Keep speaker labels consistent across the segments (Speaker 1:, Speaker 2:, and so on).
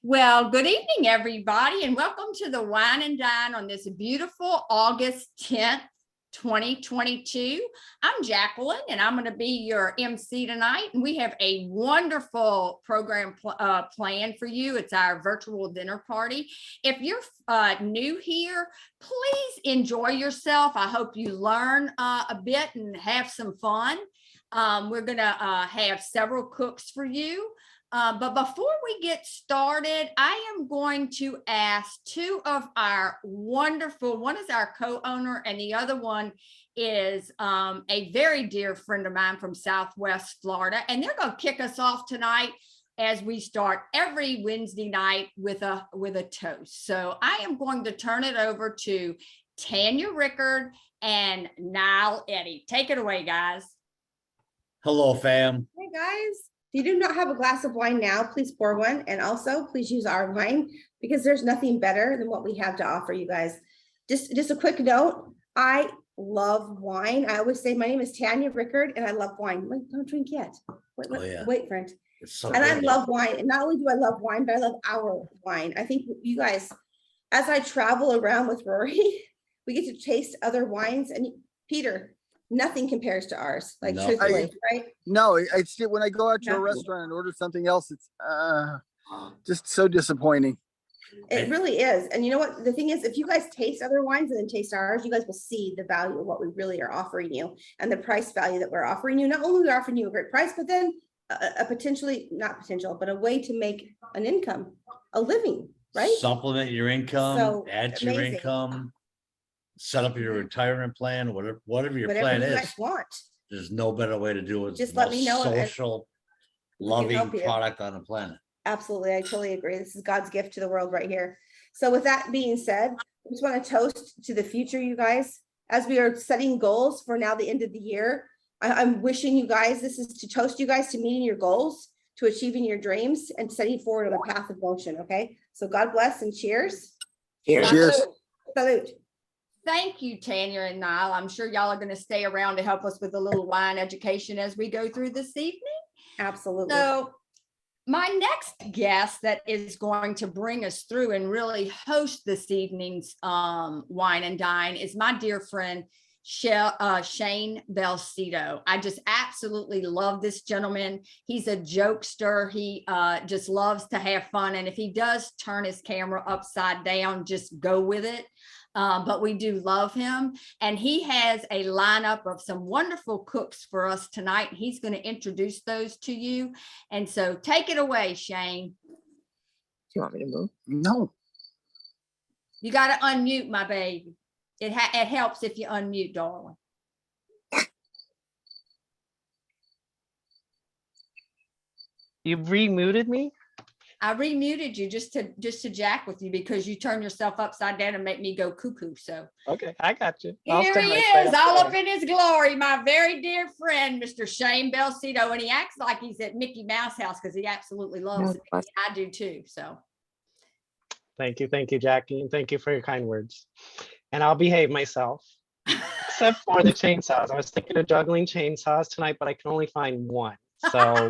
Speaker 1: Well, good evening, everybody, and welcome to the Wine and Dine on this beautiful August 10th, 2022. I'm Jacqueline, and I'm going to be your MC tonight. And we have a wonderful program planned for you. It's our virtual dinner party. If you're new here, please enjoy yourself. I hope you learn a bit and have some fun. We're going to have several cooks for you. But before we get started, I am going to ask two of our wonderful, one is our co-owner and the other one is a very dear friend of mine from Southwest Florida. And they're going to kick us off tonight as we start every Wednesday night with a toast. So I am going to turn it over to Tanya Rickard and Niall Eddy. Take it away, guys.
Speaker 2: Hello, fam.
Speaker 3: Hey, guys. If you do not have a glass of wine now, please pour one. And also, please use our wine because there's nothing better than what we have to offer you guys. Just a quick note. I love wine. I always say my name is Tanya Rickard and I love wine. Wait, don't drink yet. Wait, friend.
Speaker 2: So
Speaker 3: and I love wine. And not only do I love wine, but I love our wine. I think you guys, as I travel around with Rory, we get to taste other wines. And Peter, nothing compares to ours, like no, truthfully, right?
Speaker 4: No, it's when I go out to a restaurant and order something else, it's just so disappointing.
Speaker 3: It really is. And you know what? The thing is, if you guys taste other wines and then taste ours, you guys will see the value of what we really are offering you and the price value that we're offering you. Not only are we offering you a great price, but then a potentially, not potential, but a way to make an income, a living, right?
Speaker 2: Supplement your income,
Speaker 3: So
Speaker 2: add to your
Speaker 3: amazing.
Speaker 2: Income. Set up your retirement plan, whatever your plan
Speaker 3: you
Speaker 2: is.
Speaker 3: guys want.
Speaker 2: There's no better way to do it.
Speaker 3: Just let me know.
Speaker 2: Social, loving
Speaker 3: help you.
Speaker 2: product on the planet.
Speaker 3: Absolutely. I totally agree. This is God's gift to the world right here. So with that being said, I just want to toast to the future, you guys, as we are setting goals for now the end of the year. I'm wishing you guys, this is to toast you guys to meeting your goals, to achieving your dreams and setting forward on a path of motion. Okay. So God bless and cheers.
Speaker 4: Cheers.
Speaker 3: Salute.
Speaker 1: Thank you, Tanya and Niall. I'm sure y'all are going to stay around to help us with a little wine education as we go through this evening.
Speaker 3: Absolutely.
Speaker 1: So my next guest that is going to bring us through and really host this evening's Wine and Dine is my dear friend, Shane Belcito. I just absolutely love this gentleman. He's a jokester. He just loves to have fun. And if he does turn his camera upside down, just go with it. But we do love him. And he has a lineup of some wonderful cooks for us tonight. He's going to introduce those to you. And so take it away, Shane.
Speaker 5: Do you want me to move?
Speaker 4: No.
Speaker 1: You got to unmute, my baby. It helps if you unmute, darling.
Speaker 5: You remuted me?
Speaker 1: I remuted you just to jack with you because you turn yourself upside down and make me go cuckoo. So
Speaker 5: okay, I got you.
Speaker 1: Here he is, all up in his glory, my very dear friend, Mr. Shane Belcito, and he acts like he's at Mickey Mouse house because he absolutely loves it. I do too. So
Speaker 5: thank you, Jackie, and thank you for your kind words. And I'll behave myself, except for the chainsaws. I was thinking of juggling chainsaws tonight, but I can only find one. So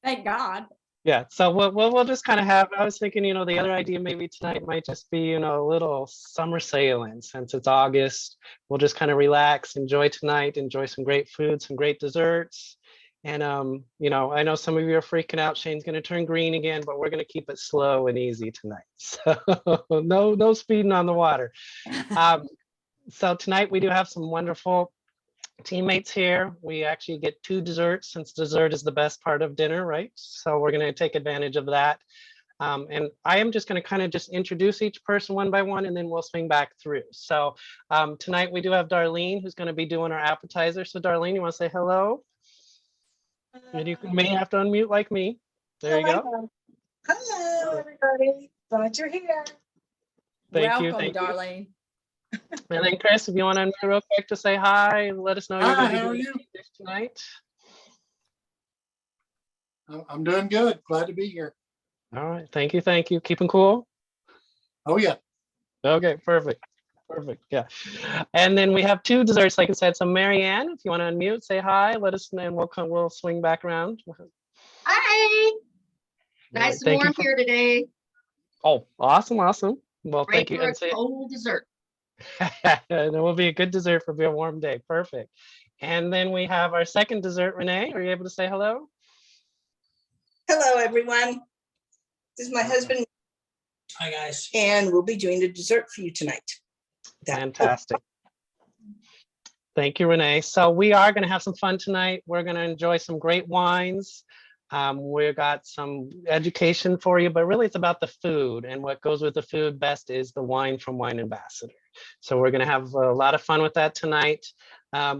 Speaker 1: thank God.
Speaker 5: Yeah, so we'll just kind of have, I was thinking, the other idea maybe tonight might just be, a little summer sailing since it's August. We'll just kind of relax, enjoy tonight, enjoy some great food, some great desserts. And, I know some of you are freaking out. Shane's going to turn green again, but we're going to keep it slow and easy tonight. So no speeding on the water. So tonight we do have some wonderful teammates here. We actually get 2 desserts since dessert is the best part of dinner, right? So we're going to take advantage of that. And I am just going to kind of just introduce each person one by one, and then we'll swing back through. So tonight we do have Darlene, who's going to be doing our appetizer. So Darlene, you want to say hello? And you may have to unmute like me. There you go.
Speaker 6: Hello, everybody. Glad you're here.
Speaker 1: Welcome, Darlene.
Speaker 5: And then Chris, if you want to unmute real quick to say hi and let us know you're going to be doing this tonight.
Speaker 6: I'm doing good. Glad to be here.
Speaker 5: All right. Thank you. Keeping cool?
Speaker 6: Oh, yeah.
Speaker 5: Okay, perfect. Yeah. And then we have 2 desserts, like I said. So Marianne, if you want to unmute, say hi, let us know, and we'll swing back around.
Speaker 7: Hi. Nice and
Speaker 5: Thank you
Speaker 7: warm
Speaker 5: for-
Speaker 7: here today.
Speaker 5: Oh, awesome, awesome. Well,
Speaker 7: Great
Speaker 5: thank you.
Speaker 7: for a
Speaker 5: And
Speaker 7: cold dessert.
Speaker 5: it will be a good dessert for a warm day. Perfect. And then we have our second dessert, Renee. Are you able to say hello?
Speaker 8: Hello, everyone. This is my husband. Hi, guys. And we'll be doing the dessert for you tonight.
Speaker 5: Fantastic. Thank you, Renee. So we are going to have some fun tonight. We're going to enjoy some great wines. We've got some education for you, but really it's about the food, and what goes with the food best is the wine from Wine Ambassador. So we're going to have a lot of fun with that tonight.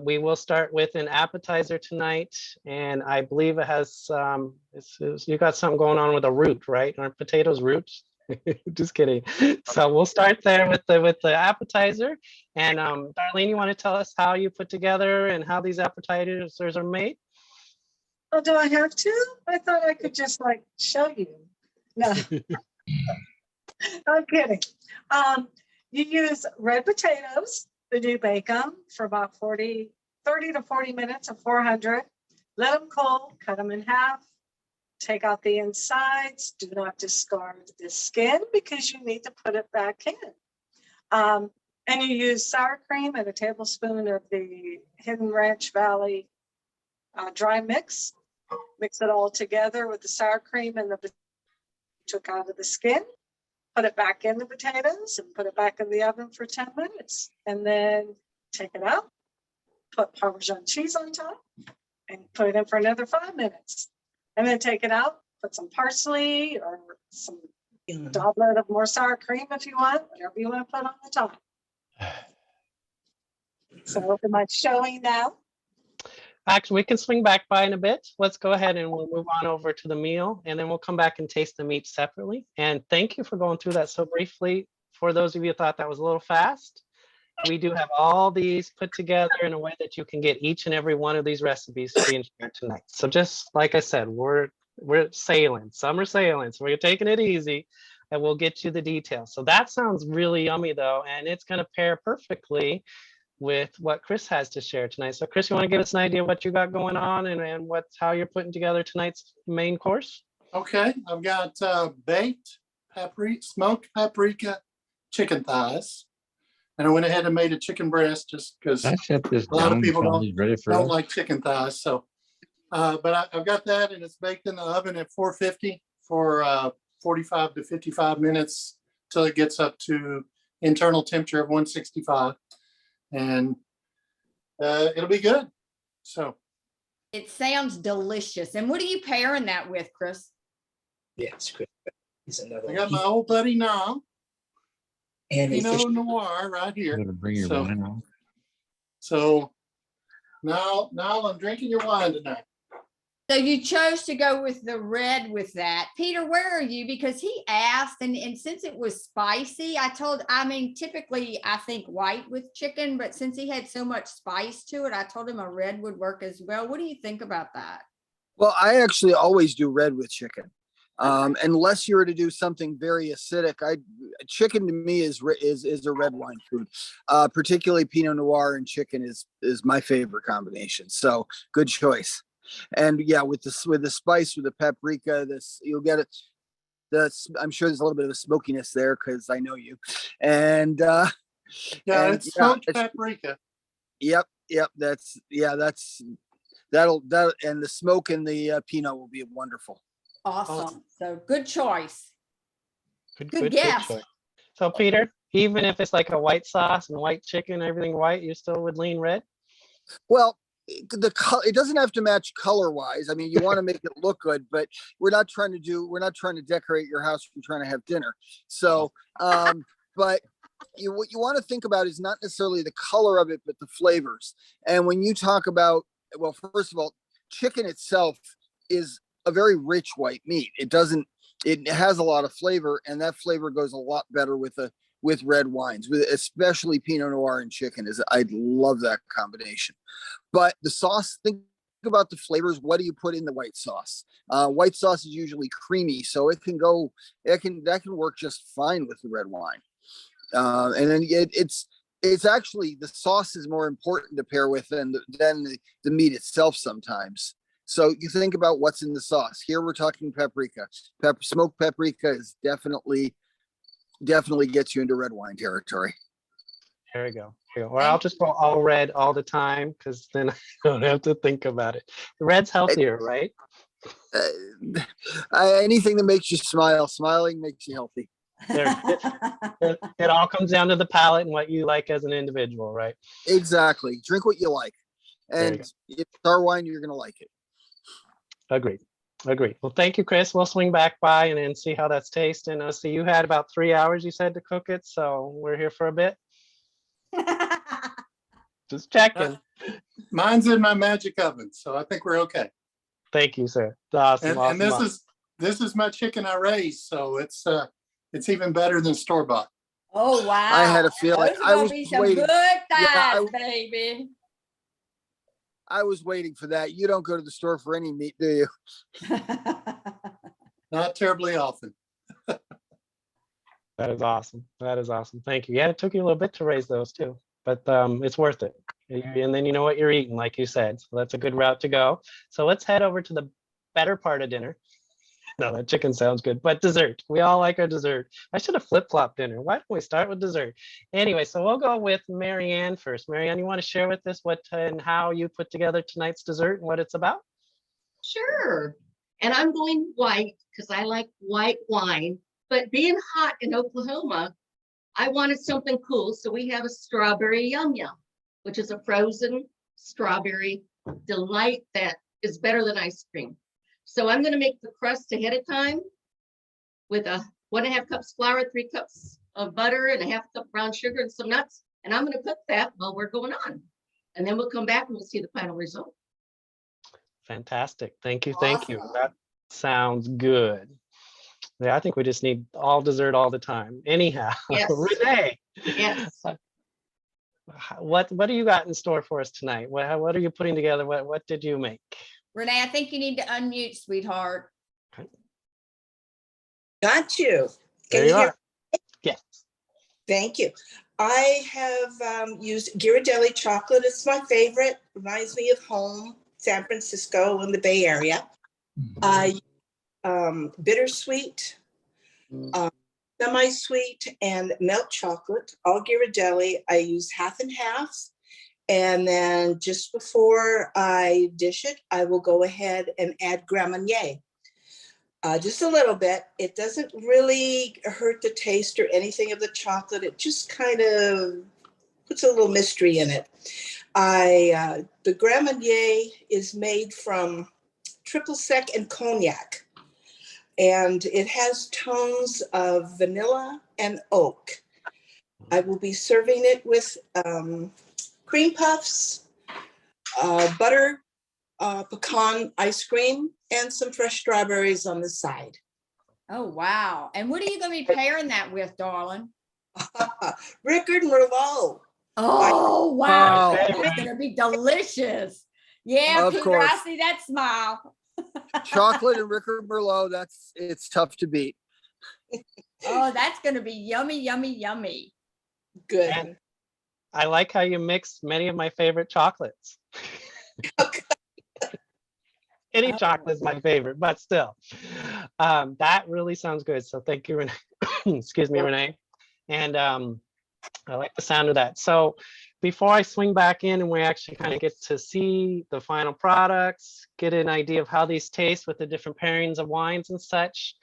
Speaker 5: We will start with an appetizer tonight, and I believe it has, you got something going on with a root, right? Aren't potatoes roots? Just kidding. So we'll start there with the appetizer. And Darlene, you want to tell us how you put together and how these appetizers are made?
Speaker 9: Oh, do I have to? I thought I could just like show you. No, I'm kidding. You use red potatoes. You bake them for about 30 to 40 minutes at 400. Let them cool, cut them in half. Take out the insides. Do not discard the skin because you need to put it back in. And you use sour cream and a tablespoon of the Hidden Ranch Valley dry mix. Mix it all together with the sour cream and the took out of the skin. Put it back in the potatoes and put it back in the oven for 10 minutes. And then take it out. Put Parmesan cheese on top and put it in for another 5 minutes. And then take it out, put some parsley or some doublet of more sour cream if you want, whatever you want to put on the top. So am I showing now?
Speaker 5: Actually, we can swing back by in a bit. Let's go ahead and we'll move on over to the meal, and then we'll come back and taste them each separately. And thank you for going through that so briefly. For those of you who thought that was a little fast, we do have all these put together in a way that you can get each and every one of these recipes being shared tonight. So just like I said, we're sailing, summer sailing, so we're taking it easy, and we'll get you the details. So that sounds really yummy though, and it's going to pair perfectly with what Chris has to share tonight. So Chris, you want to give us an idea of what you got going on and how you're putting together tonight's main course?
Speaker 6: Okay, I've got baked smoked paprika chicken thighs. And I went ahead and made a chicken breast just because
Speaker 2: I shut this
Speaker 6: a lot
Speaker 2: down
Speaker 6: of people
Speaker 2: until he's ready for
Speaker 6: don't
Speaker 2: us.
Speaker 6: like chicken thighs. So, but I've got that, and it's baked in the oven at 450 for 45 to 55 minutes till it gets up to internal temperature of 165. And it'll be good. So
Speaker 1: It sounds delicious. And what are you pairing that with, Chris?
Speaker 8: Yes, great. He's another
Speaker 6: I got my
Speaker 8: one.
Speaker 6: old buddy Nam,
Speaker 8: And
Speaker 6: Pinot Noir right here.
Speaker 2: Better bring your
Speaker 6: So-
Speaker 2: wine on.
Speaker 6: So now I'm drinking your wine tonight.
Speaker 1: So you chose to go with the red with that. Peter, where are you? Because he asked, and since it was spicy, typically I think white with chicken, but since he had so much spice to it, I told him a red would work as well. What do you think about that?
Speaker 4: Well, I actually always do red with chicken. Unless you were to do something very acidic, chicken to me is a red wine food. Particularly Pinot Noir and chicken is my favorite combination. So good choice. And yeah, with the spice, with the paprika, you'll get it. I'm sure there's a little bit of a smokiness there because I know you. And
Speaker 6: Yeah,
Speaker 4: and,
Speaker 6: it's smoked
Speaker 4: it's-
Speaker 6: paprika.
Speaker 4: Yep. That'll and the smoke and the Pinot will be wonderful.
Speaker 1: Awesome. So good choice.
Speaker 5: Good
Speaker 1: guess.
Speaker 5: choice. So Peter, even if it's like a white sauce and white chicken, everything white, you still would lean red?
Speaker 4: Well, it doesn't have to match color wise. I mean, you want to make it look good, but we're not trying to decorate your house. We're trying to have dinner. So, but what you want to think about is not necessarily the color of it, but the flavors. And when you talk about, well, first of all, chicken itself is a very rich white meat. It has a lot of flavor, and that flavor goes a lot better with red wines, especially Pinot Noir and chicken. I love that combination. But the sauce, think about the flavors. What do you put in the white sauce? White sauce is usually creamy, so that can work just fine with the red wine. And then it's actually, the sauce is more important to pair with than the meat itself sometimes. So you think about what's in the sauce. Here we're talking paprika. Smoked paprika is definitely gets you into red wine territory.
Speaker 5: There we go. Or I'll just go all red all the time because then I don't have to think about it. The red's healthier, right?
Speaker 4: Anything that makes you smile. Smiling makes you healthy.
Speaker 5: It all comes down to the palate and what you like as an individual, right?
Speaker 4: Exactly. Drink what you like.
Speaker 5: There you
Speaker 4: And if it's our wine, you're going to like it.
Speaker 5: Agreed. Well, thank you, Chris. We'll swing back by and see how that's tasting. So you had about 3 hours, you said, to cook it. So we're here for a bit. Just checking.
Speaker 6: Mine's in my magic oven, so I think we're okay.
Speaker 5: Thank you, sir. Awesome.
Speaker 6: And this is my chicken I raised, so it's even better than store bought.
Speaker 1: Oh, wow.
Speaker 4: I had a feeling.
Speaker 1: Those are gonna be some
Speaker 4: waiting.
Speaker 1: good
Speaker 4: Yeah,
Speaker 1: thighs, baby.
Speaker 4: I was waiting for that. You don't go to the store for any meat, do you?
Speaker 6: Not terribly often.
Speaker 5: That is awesome. Thank you. Yeah, it took you a little bit to raise those too, but it's worth it. And then you know what you're eating, like you said. So that's a good route to go. So let's head over to the better part of dinner. No, that chicken sounds good, but dessert. We all like our dessert. I should have flip-flopped dinner. Why don't we start with dessert? Anyway, so we'll go with Marianne first. Marianne, you want to share with us what and how you put together tonight's dessert and what it's about?
Speaker 7: Sure. And I'm going white because I like white wine. But being hot in Oklahoma, I wanted something cool. So we have a strawberry yum yum, which is a frozen strawberry delight that is better than ice cream. So I'm going to make the crust ahead of time with 1.5 cups flour, 3 cups of butter, and 1/2 cup brown sugar and some nuts. And I'm going to cook that while we're going on. And then we'll come back and we'll see the final result.
Speaker 5: Fantastic. Thank you. Thank you.
Speaker 1: Awesome.
Speaker 5: That sounds good. Yeah, I think we just need all dessert all the time. Anyhow,
Speaker 7: Yes.
Speaker 5: Renee,
Speaker 7: Yes.
Speaker 5: what do you got in store for us tonight? What are you putting together? What did you make?
Speaker 1: Renee, I think you need to unmute, sweetheart.
Speaker 8: Got you.
Speaker 5: There
Speaker 8: Can
Speaker 5: you
Speaker 8: you hear?
Speaker 5: are. Yes.
Speaker 8: Thank you. I have used Ghirardelli chocolate. It's my favorite. Reminds me of home, San Francisco in the Bay Area. I bittersweet, semi-sweet, and milk chocolate, all Ghirardelli. I use half and half. And then just before I dish it, I will go ahead and add Grand Marnier. Just a little bit. It doesn't really hurt the taste or anything of the chocolate. It just kind of puts a little mystery in it. The Grand Marnier is made from triple sec and cognac. And it has tones of vanilla and oak. I will be serving it with cream puffs, butter, pecan ice cream, and some fresh strawberries on the side.
Speaker 1: Oh, wow. And what are you going to be pairing that with, darling?
Speaker 8: Rickard Merlot.
Speaker 1: Oh, wow.
Speaker 4: Wow.
Speaker 1: That's going to be delicious. Yeah,
Speaker 4: Of
Speaker 1: Peter,
Speaker 4: course.
Speaker 1: I see that smile.
Speaker 4: Chocolate and Rickard Merlot, it's tough to beat.
Speaker 1: Oh, that's going to be yummy, yummy, yummy.
Speaker 8: Good.
Speaker 5: And I like how you mix many of my favorite chocolates. Any chocolate is my favorite, but still, that really sounds good. So thank you, Renee. Excuse me, Renee. And I like the sound of that. So before I swing back in and we actually kind of get to see the final products, get an idea of how these taste with the different pairings of wines and such,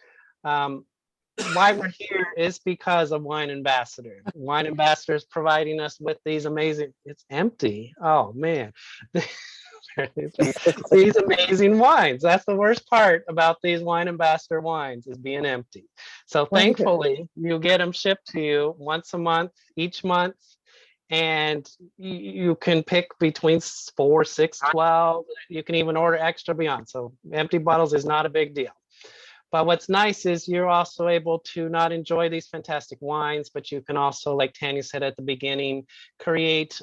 Speaker 5: why we're here is because of Wine Ambassador. Wine Ambassador is providing us with these amazing, it's empty. Oh man. These amazing wines. That's the worst part about these Wine Ambassador wines is being empty. So thankfully you get them shipped to you once a month, each month, and you can pick between 4, 6, 12. You can even order extra beyond. So empty bottles is not a big deal. But what's nice is you're also able to not enjoy these fantastic wines, but you can also, like Tanya said at the beginning, create,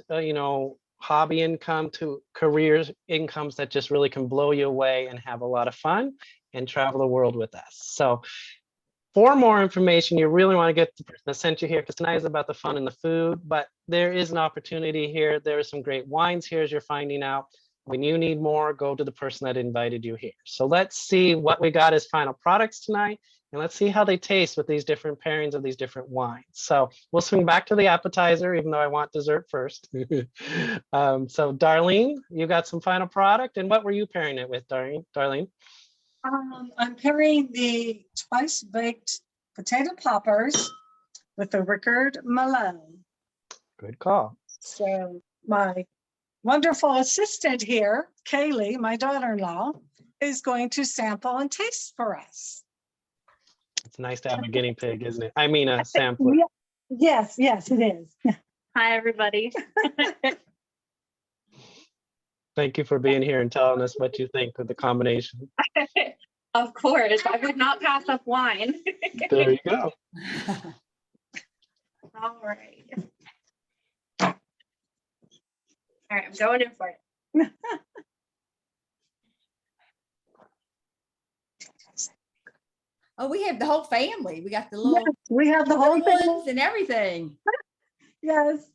Speaker 5: hobby income to career incomes that just really can blow you away and have a lot of fun and travel the world with us. So for more information, you really want to get the person that sent you here, because tonight is about the fun and the food, but there is an opportunity here. There are some great wines here, as you're finding out. When you need more, go to the person that invited you here. So let's see what we got as final products tonight, and let's see how they taste with these different pairings of these different wines. So we'll swing back to the appetizer, even though I want dessert first. So Darlene, you got some final product, and what were you pairing it with, Darlene?
Speaker 9: I'm pairing the twice baked potato poppers with the Rickard Malone.
Speaker 5: Good call.
Speaker 9: So my wonderful assistant here, Kaylee, my daughter-in-law, is going to sample and taste for us.
Speaker 5: It's nice to have a guinea pig, isn't it? I mean, a sampler.
Speaker 9: Yes, yes, it is.
Speaker 10: Hi, everybody.
Speaker 5: Thank you for being here and telling us what you think of the combination.
Speaker 10: Of course, I would not pass up wine.
Speaker 5: There you go.
Speaker 10: All right. All right, I'm going in for it.
Speaker 1: Oh, we have the whole family. We got the little
Speaker 9: Yes, we have the whole
Speaker 1: little
Speaker 9: thing.
Speaker 1: ones and everything.
Speaker 9: Yes.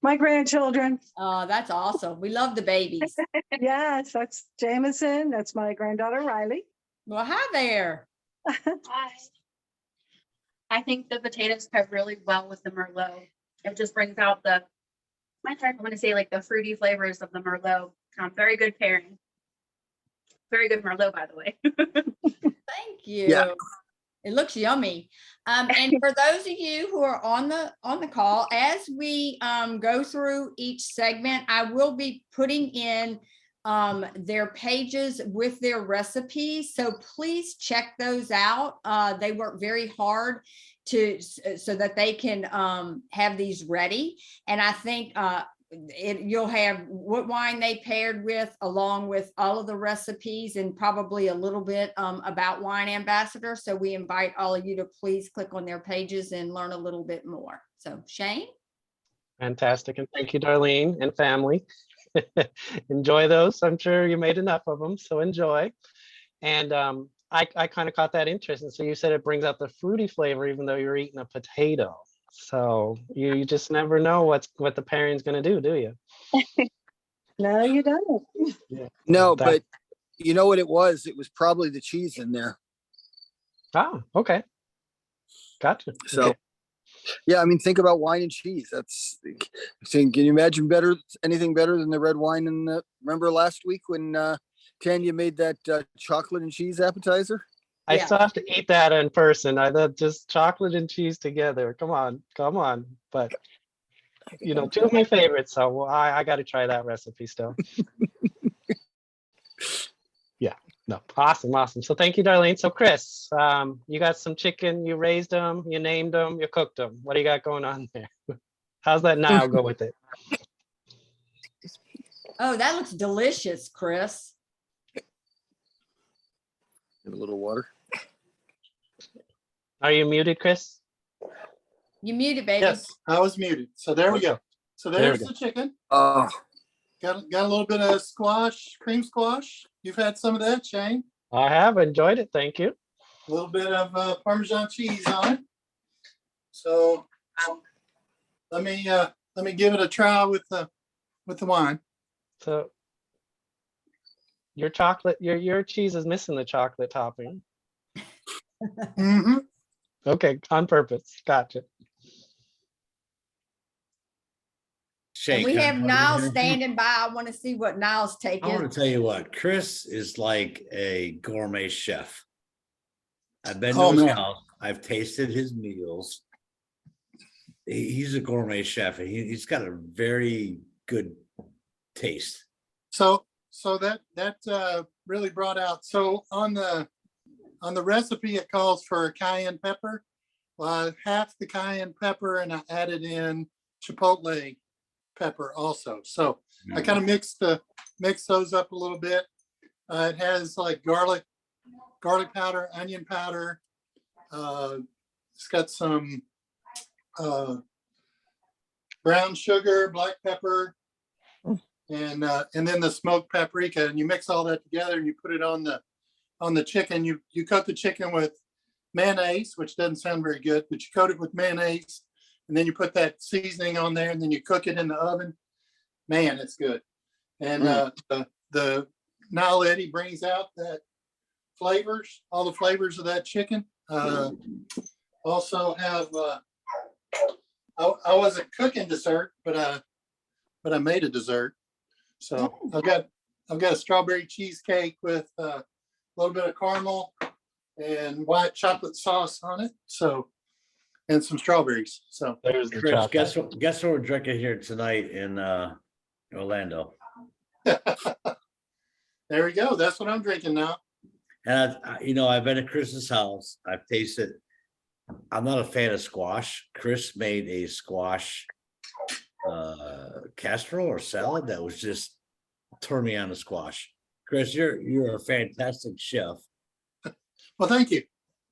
Speaker 9: My grandchildren.
Speaker 1: Oh, that's awesome. We love the babies.
Speaker 9: Yes, that's Jameson. That's my granddaughter Riley.
Speaker 1: Well, hi there.
Speaker 10: Hi. I think the potatoes pair really well with the Merlot. It just brings out the, I want to say like the fruity flavors of the Merlot. Very good pairing. Very good Merlot, by the way.
Speaker 1: Thank you.
Speaker 4: Yeah.
Speaker 1: It looks yummy. And for those of you who are on the call, as we go through each segment, I will be putting in their pages with their recipes. So please check those out. They work very hard so that they can have these ready. And I think you'll have what wine they paired with, along with all of the recipes, and probably a little bit about Wine Ambassador. So we invite all of you to please click on their pages and learn a little bit more. So Shane?
Speaker 5: Fantastic. And thank you, Darlene and family. Enjoy those. I'm sure you made enough of them, so enjoy. And I kind of caught that interest. And so you said it brings out the fruity flavor, even though you're eating a potato. So you just never know what the pairing's going to do you?
Speaker 9: No, you don't.
Speaker 5: Yeah.
Speaker 4: No, but you know what it was? It was probably the cheese in there.
Speaker 5: Ah, okay. Gotcha.
Speaker 4: So,
Speaker 5: Okay.
Speaker 4: yeah, I mean, think about wine and cheese. That's, can you imagine anything better than the red wine? And remember last week when Tanya made that chocolate and cheese appetizer?
Speaker 5: I
Speaker 1: Yeah.
Speaker 5: still have to eat that in person. I thought just chocolate and cheese together. Come on. But two of my favorites. So I got to try that recipe still. Yeah. No. Awesome. So thank you, Darlene. So Chris, you got some chicken. You raised them. You named them. You cooked them. What do you got going on there? How's that now? Go with it.
Speaker 1: Oh, that looks delicious, Chris.
Speaker 4: Give a little water.
Speaker 5: Are you muted, Chris?
Speaker 1: You muted, baby.
Speaker 6: Yes, I was muted. So there we go. So
Speaker 5: There we
Speaker 6: there's the chicken.
Speaker 4: Oh,
Speaker 6: Got a little bit of cream squash. You've had some of that, Shane.
Speaker 5: I have enjoyed it. Thank you.
Speaker 6: A little bit of Parmesan cheese on it. So let me give it a try with the wine.
Speaker 5: So your chocolate, your cheese is missing the chocolate topping.
Speaker 6: Mm-hmm.
Speaker 5: Okay, on purpose. Gotcha.
Speaker 1: And we have
Speaker 2: Shake.
Speaker 1: Niles standing by. I want to see what Niles
Speaker 2: I
Speaker 1: taking.
Speaker 2: want to tell you what, Chris is like a gourmet chef. I've been
Speaker 6: Oh,
Speaker 2: to his
Speaker 6: man.
Speaker 2: house. I've tasted his meals. He's a gourmet chef, and he's got a very good taste.
Speaker 6: So that really brought out. So on the recipe, it calls for cayenne pepper. Well, half the cayenne pepper, and I added in chipotle pepper also. So I kind of mix those up a little bit. It has like garlic powder, onion powder. It's got some brown sugar, black pepper, and then the smoked paprika. And you mix all that together and you put it on the chicken. You coat the chicken with mayonnaise, which doesn't sound very good, but you coat it with mayonnaise, and then you put that seasoning on there, and then you cook it in the oven. Man, it's good. And the now Eddie brings out that flavors, all the flavors of that chicken. Also have I wasn't cooking dessert, but I made a dessert. So I've got a strawberry cheesecake with a little bit of caramel and white chocolate sauce on it. So, and some strawberries. So
Speaker 5: There's the
Speaker 2: Chris,
Speaker 5: chocolate.
Speaker 2: guess what we're drinking here tonight in Orlando.
Speaker 6: there we go. That's what I'm drinking now.
Speaker 2: And I've been to Chris's house. I've tasted. I'm not a fan of squash. Chris made a squash casserole or salad that was just turned me on to squash. Chris, you're a fantastic chef.
Speaker 6: Well, thank you.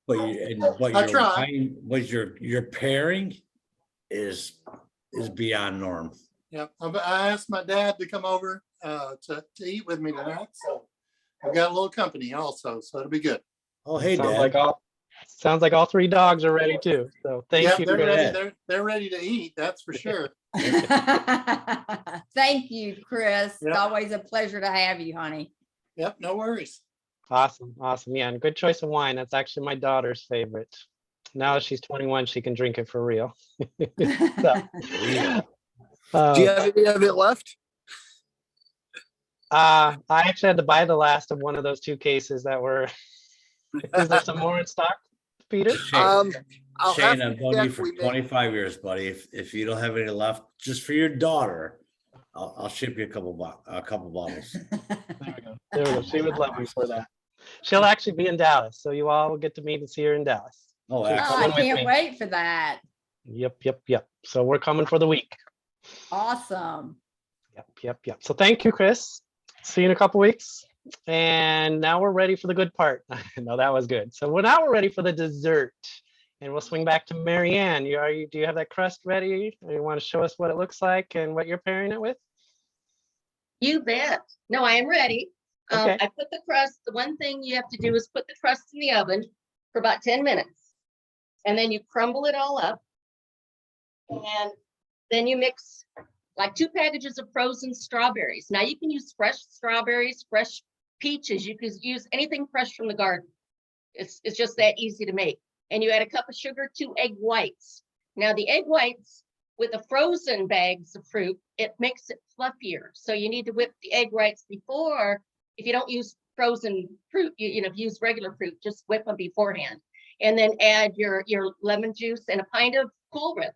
Speaker 2: But
Speaker 6: I try.
Speaker 2: your pairing is beyond norm.
Speaker 6: Yeah, I asked my dad to come over to eat with me tonight. So I've got a little company also. So it'll be good.
Speaker 2: Oh, hey,
Speaker 5: Sounds
Speaker 2: Dad.
Speaker 5: like all 3 dogs are ready too. So thank you.
Speaker 6: They're
Speaker 5: Chris.
Speaker 6: ready. They're ready to eat. That's for sure.
Speaker 1: Thank you, Chris. It's
Speaker 6: Yep.
Speaker 1: always a pleasure to have you, honey.
Speaker 6: Yep, no worries.
Speaker 5: Awesome. Yeah, and good choice of wine. That's actually my daughter's favorite. Now that she's 21, she can drink it for real. So,
Speaker 4: Do you have any of it left?
Speaker 5: I actually had to buy the last of one of those 2 cases that were. Is there some more in stock, Peter?
Speaker 4: I'll have
Speaker 2: Shane,
Speaker 4: to
Speaker 2: I've known you
Speaker 4: check.
Speaker 2: for
Speaker 4: We may-
Speaker 2: 25 years, buddy. If you don't have any left, just for your daughter, I'll ship you a couple bottles.
Speaker 5: There we go. There we go. She would love me for that. She'll actually be in Dallas, so you all will get to meet and see her in Dallas.
Speaker 2: Oh,
Speaker 1: Oh, I
Speaker 2: excellent.
Speaker 5: with
Speaker 1: can't
Speaker 5: me.
Speaker 1: wait for that.
Speaker 5: Yep. So we're coming for the week.
Speaker 1: Awesome.
Speaker 5: Yep. So thank you, Chris. See you in a couple weeks. And now we're ready for the good part. No, that was good. So now we're ready for the dessert. And we'll swing back to Mary Ann. Do you have that crust ready? Or you want to show us what it looks like and what you're pairing it with?
Speaker 7: You bet. No, I am ready.
Speaker 5: Okay.
Speaker 7: I put the crust, the one thing you have to do is put the crust in the oven for about 10 minutes. And then you crumble it all up. And then you mix like 2 packages of frozen strawberries. Now you can use fresh strawberries, fresh peaches. You can use anything fresh from the garden. It's just that easy to make. And you add a cup of sugar, 2 egg whites. Now the egg whites with the frozen bags of fruit, it makes it fluffier. So you need to whip the egg whites before. If you don't use frozen fruit, you use regular fruit, just whip them beforehand. And then add your lemon juice and a pint of Cool Whip.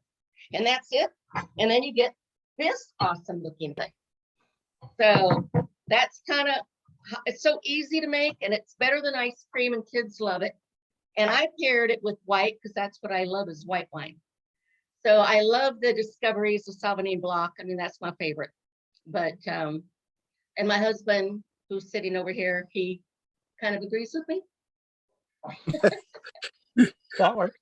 Speaker 7: And that's it. And then you get this awesome looking thing. So that's it's so easy to make, and it's better than ice cream, and kids love it. And I paired it with white because that's what I love is white wine. So I love the Discoveries of Sauvignon Blanc. I mean, that's my favorite. But, and my husband, who's sitting over here, he kind of agrees with me.
Speaker 5: That works.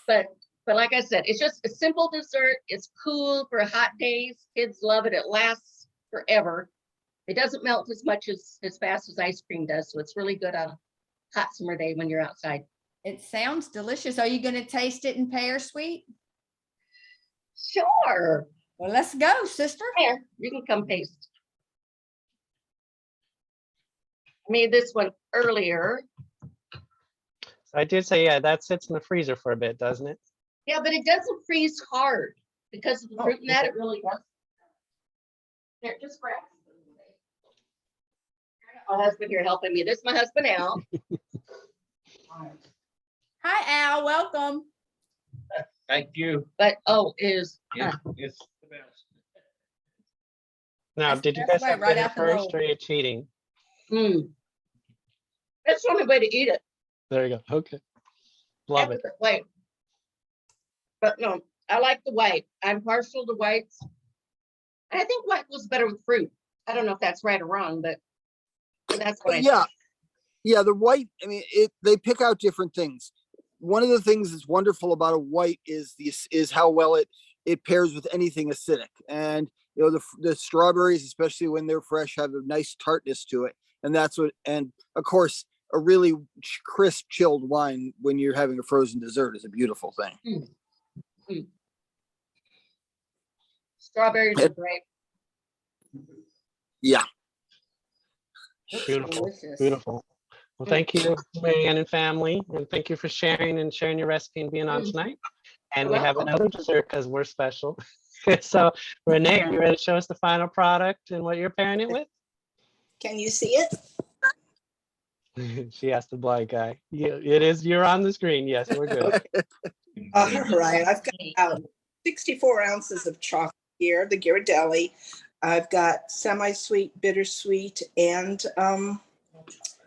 Speaker 7: But like I said, it's just a simple dessert. It's cool for hot days. Kids love it. It lasts forever. It doesn't melt as fast as ice cream does. So it's really good on a hot summer day when you're outside.
Speaker 1: It sounds delicious. Are you going to taste it in pear sweet?
Speaker 7: Sure.
Speaker 1: Well, let's go, sister.
Speaker 7: Here, you can come taste. I made this one earlier.
Speaker 5: So I did say, yeah, that sits in the freezer for a bit, doesn't it?
Speaker 7: Yeah, but it doesn't freeze hard because of the fruit in that. It really does. Here, just grab. My husband here helping me. This is my husband Al.
Speaker 1: Hi, Al. Welcome.
Speaker 2: Thank you.
Speaker 7: But
Speaker 2: It's the best.
Speaker 5: Now,
Speaker 1: That's-
Speaker 5: did you
Speaker 1: that's
Speaker 5: guys have
Speaker 1: right
Speaker 5: dinner
Speaker 1: out the
Speaker 5: first,
Speaker 1: roll.
Speaker 5: or are you cheating?
Speaker 7: That's the only way to eat it.
Speaker 5: There you go. Okay. Love it.
Speaker 7: Wait. But no, I like the white. I'm partial to whites. I think white goes better with fruit. I don't know if that's right or wrong, but that's what I
Speaker 4: Yeah.
Speaker 7: think.
Speaker 4: Yeah, the white, I mean, they pick out different things. One of the things that's wonderful about a white is how well it pairs with anything acidic. And the strawberries, especially when they're fresh, have a nice tartness to it. And of course, a really crisp chilled wine when you're having a frozen dessert is a beautiful thing.
Speaker 7: Strawberries are great.
Speaker 4: Yeah.
Speaker 5: Beautiful,
Speaker 3: Delicious.
Speaker 5: beautiful. Well, thank you, Marianne and family, and thank you for sharing your recipe and being on tonight. And we have another dessert because we're special. So Renee, are you ready to show us the final product and what you're pairing it with?
Speaker 8: Can you see it?
Speaker 5: She asked the blind guy. It is, you're on the screen. Yes, we're good.
Speaker 8: All right, I've got about 64 ounces of chocolate here, the Ghirardelli. I've got semi-sweet, bittersweet, and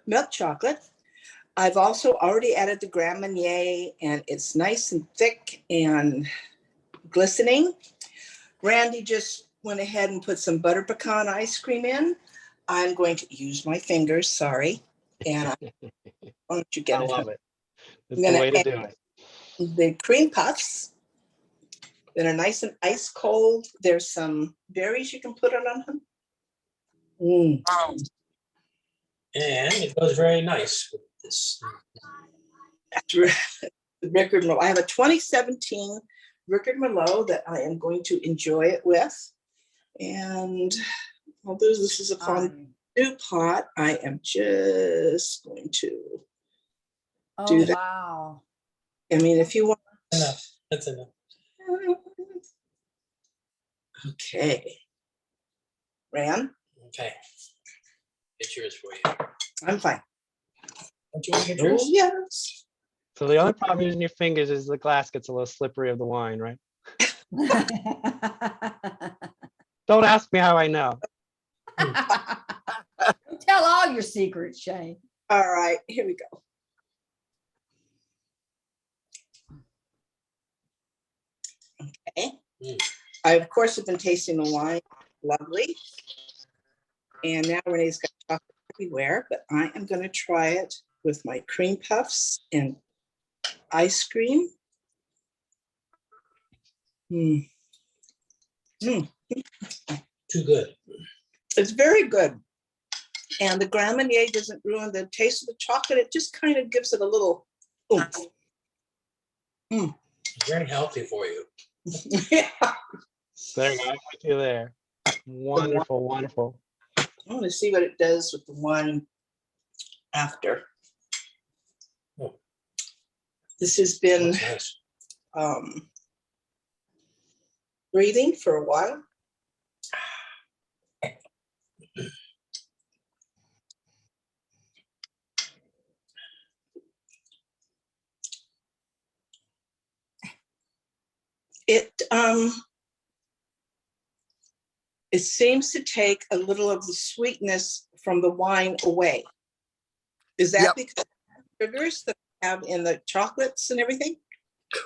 Speaker 8: milk chocolate. I've also already added the Grand Marnier, and it's nice and thick and glistening. Randy just went ahead and put some butter pecan ice cream in. I'm going to use my fingers, sorry. And why don't you get
Speaker 5: I
Speaker 8: it?
Speaker 5: love it. It's
Speaker 8: I'm
Speaker 5: the
Speaker 8: gonna
Speaker 5: way to
Speaker 8: add
Speaker 5: do it.
Speaker 8: the cream puffs that are nice and ice cold. There's some berries you can put it on them.
Speaker 11: And it goes very nice with this.
Speaker 8: Rickard Merlot. I have a 2017 Rickard Merlot that I am going to enjoy it with. And although this is a fondue pot, I am just going to do that.
Speaker 1: Wow.
Speaker 8: I mean, if you want.
Speaker 11: Enough. That's enough.
Speaker 8: Okay. Ram,
Speaker 11: Okay. It's yours for you.
Speaker 8: I'm fine.
Speaker 11: Don't you want to get
Speaker 8: Oh,
Speaker 11: yours?
Speaker 8: yes.
Speaker 5: So the only problem using your fingers is the glass gets a little slippery of the wine, right? Don't ask me how I know.
Speaker 1: Tell all your secrets, Shane.
Speaker 8: All right, here we go. Okay. I, of course, have been tasting the wine. Lovely. And now Renee's got chocolate everywhere, but I am going to try it with my cream puffs and ice cream.
Speaker 11: Too good.
Speaker 8: It's very good. And the Grand Marnier doesn't ruin the taste of the chocolate. It just kind of gives it a little oomph.
Speaker 11: Very healthy for you.
Speaker 8: Yeah.
Speaker 5: There, I'm with you there. Wonderful, wonderful.
Speaker 8: I want to see what it does with the wine after.
Speaker 11: Oh.
Speaker 8: This has been
Speaker 11: That's nice.
Speaker 8: breathing for a while. It seems to take a little of the sweetness from the wine away. Is that
Speaker 4: Yep.
Speaker 8: because of the sugars that we have in the chocolates and everything?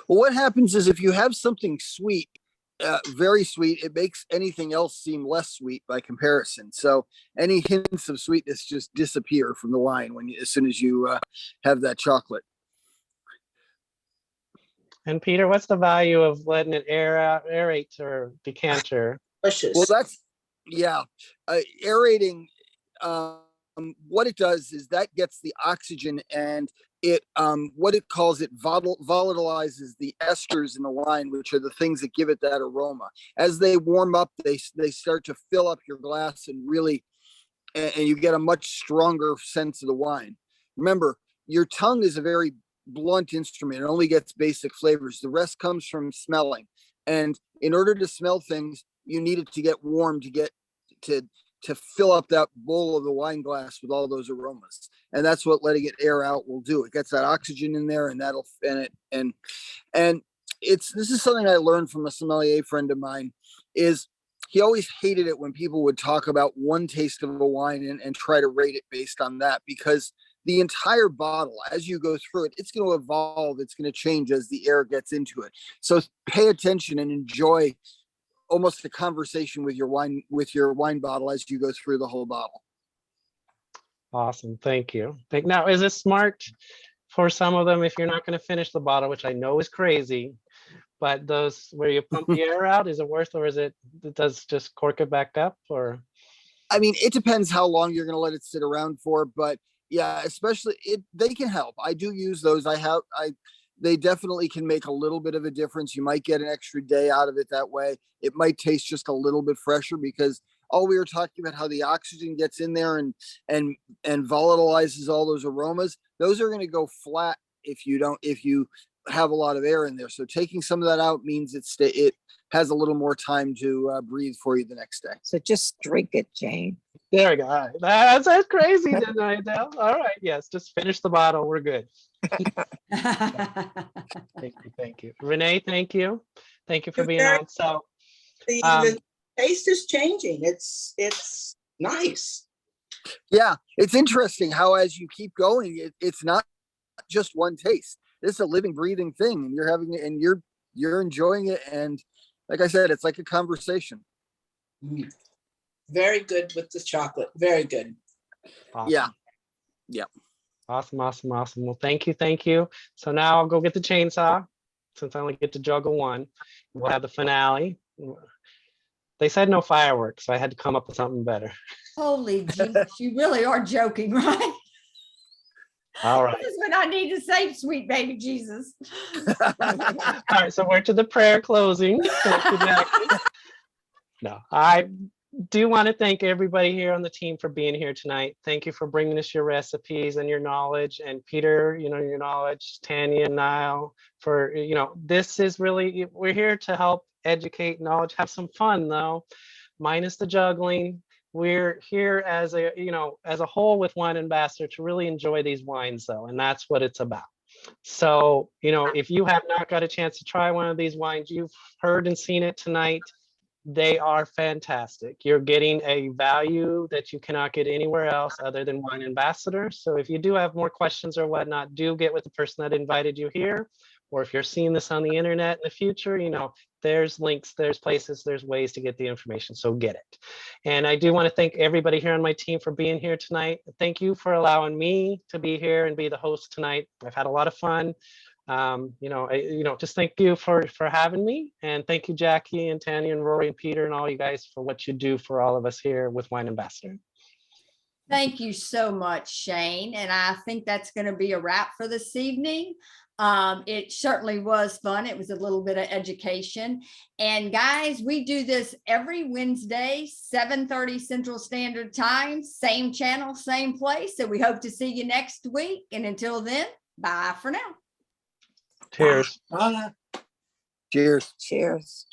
Speaker 4: Well, what happens is if you have something sweet, very sweet, it makes anything else seem less sweet by comparison. So any hints of sweetness just disappear from the wine as soon as you have that chocolate.
Speaker 5: And Peter, what's the value of letting it aerate or decanter?
Speaker 8: Delicious.
Speaker 4: Well, that's, yeah, aerating, what it does is that gets the oxygen and it, what it calls it volatilizes the esters in the wine, which are the things that give it that aroma. As they warm up, they start to fill up your glass and really, and you get a much stronger sense of the wine. Remember, your tongue is a very blunt instrument. It only gets basic flavors. The rest comes from smelling. And in order to smell things, you need it to get warm to get to fill up that bowl of the wine glass with all those aromas. And that's what letting it air out will do. It gets that oxygen in there, and that'll and this is something I learned from a sommelier friend of mine. Is he always hated it when people would talk about one taste of a wine and try to rate it based on that, because the entire bottle, as you go through it, it's going to evolve. It's going to change as the air gets into it. So pay attention and enjoy almost a conversation with your wine bottle as you go through the whole bottle.
Speaker 5: Awesome, thank you. Now, is it smart for some of them if you're not going to finish the bottle, which I know is crazy, but those where you pump the air out, is it worth, or is it does just cork it back up? Or
Speaker 4: I mean, it depends how long you're going to let it sit around for, but yeah, especially they can help. I do use those. They definitely can make a little bit of a difference. You might get an extra day out of it that way. It might taste just a little bit fresher because all we were talking about how the oxygen gets in there and volatilizes all those aromas. Those are going to go flat if you have a lot of air in there. So taking some of that out means it has a little more time to breathe for you the next day.
Speaker 12: So just drink it, Jane.
Speaker 5: There we go. All right. That's crazy, didn't I, Adele? All right. Yes, just finish the bottle. We're good. Thank you. Renee, thank you. Thank you for being on. So
Speaker 8: The taste is changing. It's nice.
Speaker 4: Yeah, it's interesting how as you keep going, it's not just one taste. This is a living, breathing thing, and you're having it, and you're enjoying it. And like I said, it's like a conversation.
Speaker 8: Very good with the chocolate. Very good.
Speaker 5: awesome.
Speaker 4: Yeah.
Speaker 5: Awesome. Well, thank you. So now I'll go get the chainsaw since I only get to juggle one. We'll have the finale. They said no fireworks, so I had to come up with something better.
Speaker 1: Holy Jesus, you really are joking, right?
Speaker 5: All right.
Speaker 1: This is what I need to say, sweet baby Jesus.
Speaker 5: All right, so we're to the prayer closing. Thank you, Jackie. No, I do want to thank everybody here on the team for being here tonight. Thank you for bringing us your recipes and your knowledge. And Peter, your knowledge, Tanya, Niall, for, this is really, we're here to help educate, knowledge, have some fun though, minus the juggling. We're here as a whole with Wine Ambassador to really enjoy these wines though, and that's what it's about. So, if you have not got a chance to try one of these wines, you've heard and seen it tonight. They are fantastic. You're getting a value that you cannot get anywhere else other than Wine Ambassador. So if you do have more questions or whatnot, do get with the person that invited you here. Or if you're seeing this on the internet in the future, there's links, there's places, there's ways to get the information. So get it. And I do want to thank everybody here on my team for being here tonight. Thank you for allowing me to be here and be the host tonight. I've had a lot of fun. Just thank you for having me, and thank you, Jackie and Tanya and Rory and Peter and all you guys for what you do for all of us here with Wine Ambassador.
Speaker 1: Thank you so much, Shane. And I think that's going to be a wrap for this evening. It certainly was fun. It was a little bit of education. And guys, we do this every Wednesday, 7:30 Central Standard Time, same channel, same place. So we hope to see you next week. And until then, bye for now.
Speaker 5: Cheers.
Speaker 4: Cheers.
Speaker 12: Cheers.